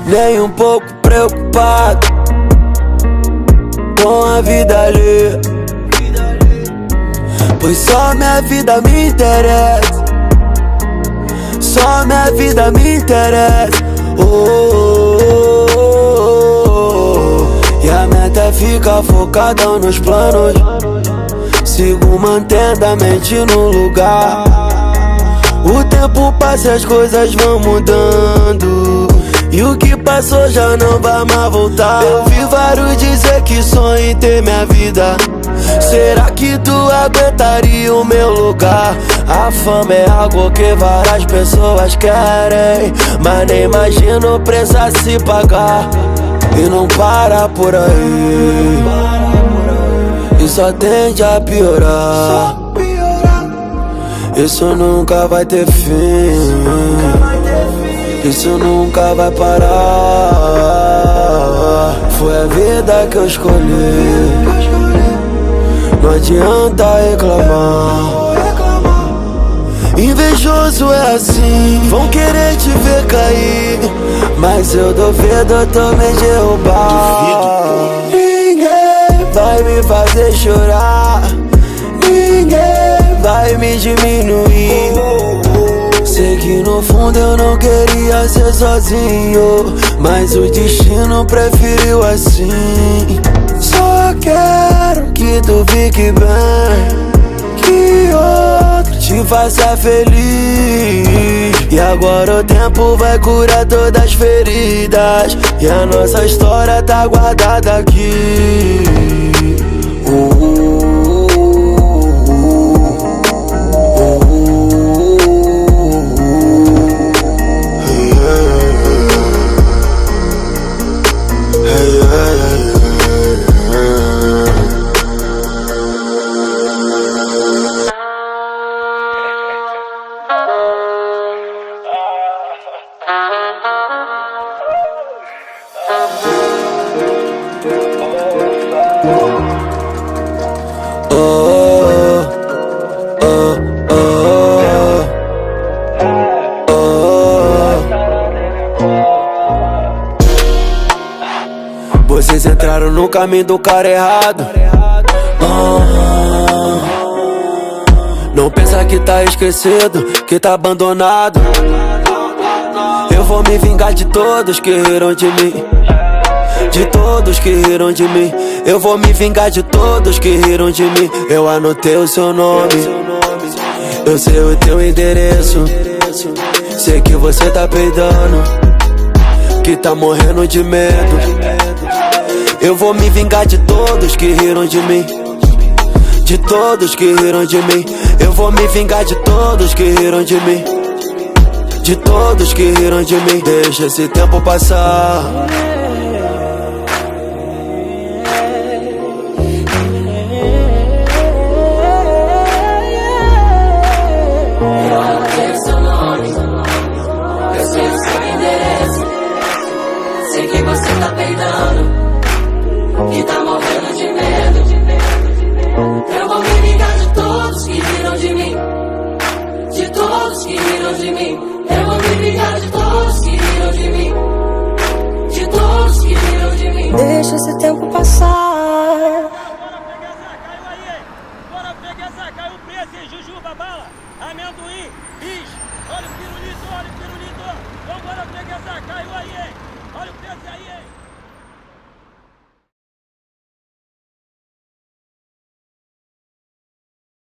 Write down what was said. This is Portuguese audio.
nem um pouco preocupado com a vida alheia, pois só minha vida me interessa. Só minha vida me interessa. E a meta é ficar focadão nos planos. Sigo mantendo a mente no lugar. O tempo passa e as coisas vão mudando, e o que passou já não vai mais voltar. Eu vi vários dizer que sonho em ter minha vida. Será que tu aguentaria o meu lugar? A fama é algo que várias pessoas querem, mas nem imagino o preço a se pagar. E não para por aí, e só tende a piorar. Isso nunca vai ter fim, isso nunca vai parar. Foi a vida que eu escolhi, não adianta reclamar. Invejoso é assim, vão querer te ver cair, mas eu duvido tu me derrubar. Ninguém vai me fazer chorar, ninguém vai me diminuir. Sei que no fundo eu não queria ser sozinho, mas o destino preferiu assim. Só quero que tu fique bem, que outro te faça feliz. E agora o tempo vai curar todas as feridas, e a nossa história tá guardada aqui. Vocês entraram no caminho do cara errado. Não pensa que tá esquecido, que tá abandonado. Eu vou me vingar de todos que riram de mim, de todos que riram de mim. Eu vou me vingar de todos que riram de mim. Eu anotei o seu nome, eu sei o teu endereço. Sei que você tá peidando, que tá morrendo de medo. Eu vou me vingar de todos que riram de mim, de todos que riram de mim. Eu vou me vingar de todos que riram de mim, de todos que riram de mim. Deixa esse tempo passar. Sei que você tá peidando, que tá morrendo de medo. Eu vou me vingar de todos que riram de mim, de todos que riram de mim. Eu vou me vingar de todos que riram de mim, de todos que riram de mim. Deixa esse tempo passar. Bora pegar essa, caiu preço, jujuba, bala, amendoim, bicho, olha o